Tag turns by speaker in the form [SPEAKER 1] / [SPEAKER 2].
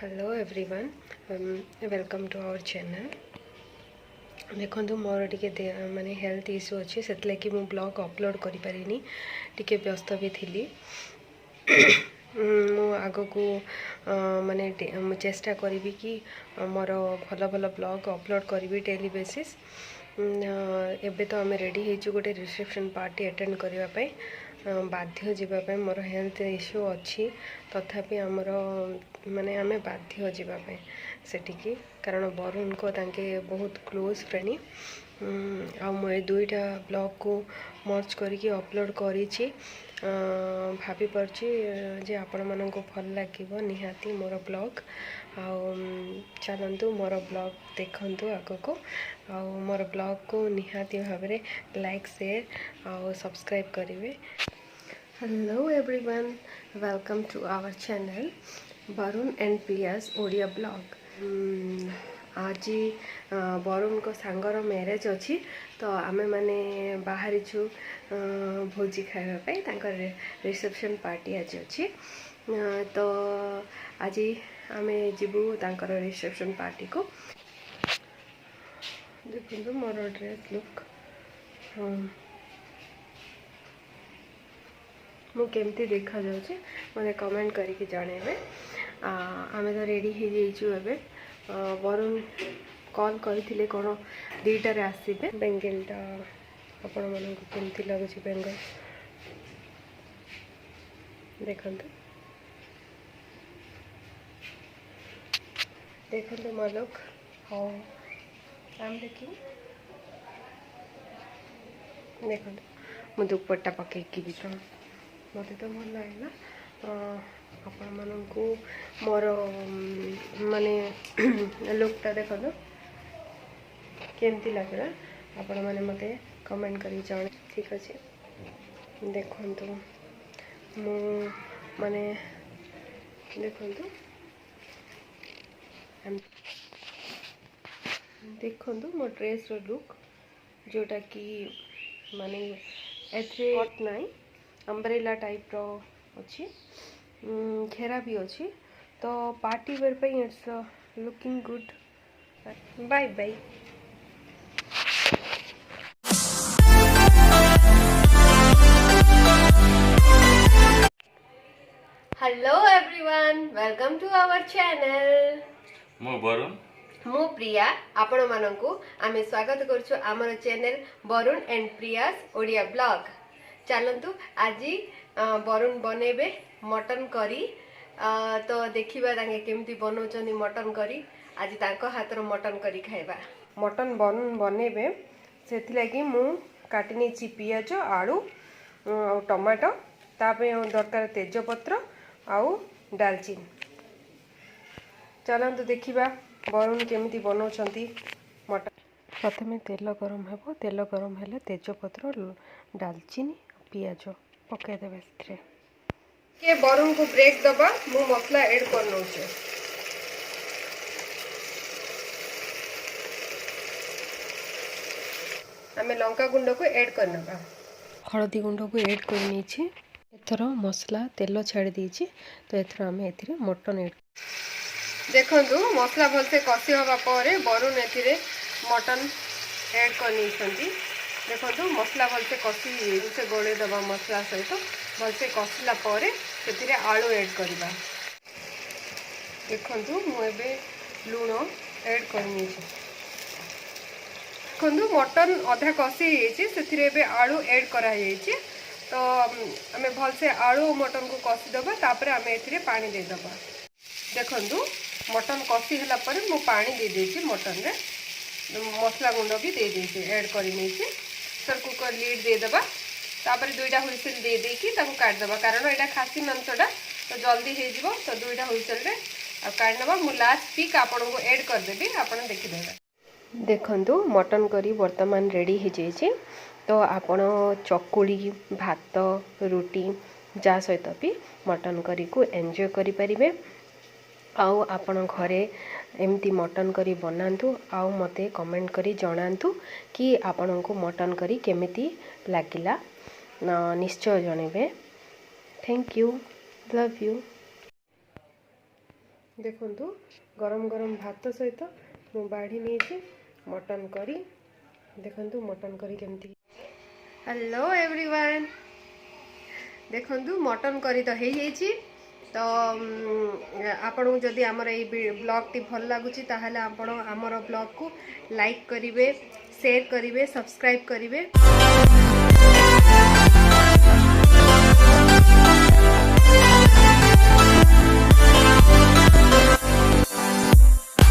[SPEAKER 1] Hello everyone welcome to our channel. देखो मोर टे माने हेल्थ इश्यू अच्छे से मु ब्लॉग अपलोड करि पारिनी, टिके व्यस्त भी थी। मु आग को माने चेष्टा करी कि मोर भल भल ब्लॉग अपलोड करी डेली बेसिस। एबे तो आम रेडी हो गोटे रिसेप्शन पार्टी अटेंड करने बाध्य जावाई। मोर हेल्थ इश्यू अच्छी तथापि आमर माने आमे बाध्य जावाई सेठिकी, कारण वरुण को तांके बहुत क्लोज फ्रेंड। आ मुझे दुईटा ब्लॉग को मर्ज करके अपलोड करी भाभी पार्ची जे आपण मानक भल लगे निहाती मोर ब्लॉग। चलतु मोर ब्लॉग देखंतु आग को, मोर ब्लॉग को निहाती भाव में लाइक शेयर और सब्सक्राइब करेंगे। Hello everyone, welcome to our channel Varun and Priya's Odia blog. आज वरुण को सांगर मैरेज अच्छी, तो आमे माने बाहरी छु भोजी खाइबापी। तांकर रिसेप्शन पार्टी आज अच्छी, तो आज आमे जीवु तांकर रिसेप्शन पार्टी को। देखो मोर ड्रेस लुक मु केमती देखा जाउची मते कमेंट करके जणेबे। आमे तो रेडी हो जाइछु एबे। वरुण कॉल करथिले कोन 2टा रे आसीबे। बेंगलटा आपण मन को केमती लागुची बेंगल देखंतु। देखंतु मालक हाउ आई एम लुकिंग। देखंतु मु दुपट्टा पके की भी मत तो भल लगे। आपण मानू मोर माने लुकटा देखो केमती लगे, आपण मैंने मत कमेंट कर जन। ठीक अच्छे देखु मु माने देखु देखु मो ड्रेस रो लुक जोटा कि माने एथरे कट नाई अम्ब्रेला टाइप रो अच्छी, घेरा भी अच्छी। तो पार्टी वेयर पे it's looking good. Bye bye. Hello everyone, welcome to our channel.
[SPEAKER 2] मो वरुण
[SPEAKER 1] मु प्रिया, आपण मानकु आमे स्वागत करछु आमर channel Varun and Priya's Odia blog. चलतु आज वरुण बनेबे मटन करी। तो देखिबा तांगे केमती बनाउछनी मटन करी। आज तांको हातर मटन करी खाइबा। मटन बनेबे सेथि लागि मु काटिनी छि पियाज, आलू, टमाटो, तापे दरकार तेजपत्र आउ दालचीनी। चलतु देखिबा वरुण केमती बनाउछंती मटन। प्रथमे तेल गरम हेबो, तेल गरम हेले तेजपत्र, दालचीनी, पियाज पकाई देबे। सेथरे के वरुण को ब्रेक दबा, मु मसला ऐड कर नउछे। आमे लंका गुंड को ऐड करनबा, हळदी गुंड को ऐड कर नीचे। एथरो मसला तेल छाड़ दीची, तो एथरो आमे एथिरे मटन ऐड। देखंतु मसला भलसे कसी हवा परे वरुण एथिरे मटन ऐड कर नीछंती। देखो मसला भलसे कसी से गोले दबा मसला सहित भलसे कसिला परे सेथिरे आलू ऐड करबा। देखंतु मु एबे लूण ऐड करनी छै। देखंतु मटन आधा कसी हेछि, सेथिरे एबे आलू ऐड करा हेछि। तो आमे भलसे आलू मटन को कसी दबा, तापरे आमे एथिरे पानी दे दबा। देखंतु मटन कसी हला परे मु पानी दे देछि। मटन रे मसला गुंड भी दे देछि, ऐड करि नेछि। सर कुकर लीड दे दबा, तापर 2टा हुइसेल दे देकी ताको काट दबा, कारण एटा खासी मांसटा तो जल्दी हे जिवो। तो 2टा हुइसेल रे आ काट दबा। मु लास्ट पीक आपन को ऐड कर देबी, आपन देखि देबा। देखंतु मटन करी वर्तमान रेडी हे जेछि। तो आपन चकुली, भात, रोटी जा सहित भी मटन करी को एन्जॉय करि परिबे। आउ आपण घरे एमती मटन करी बनातु, आउ मते कमेंट करी जणातु कि आपण को मटन करी केमिति लागिला। निश्चय जणेबे। Thank you, love you. देखंतु गरम गरम भात सहित मु बाढ़ी नहीं मटन करी। देखंतु मटन करी केमती। हेलो एवरीवन, देखंतु मटन करी तो हो जाइए। तो आपन जदि आमर ये ब्लॉग टी भल लगुच ताहले आपण आमर ब्लॉग को लाइक करिवे, शेयर करिवे, सब्सक्राइब करिवे।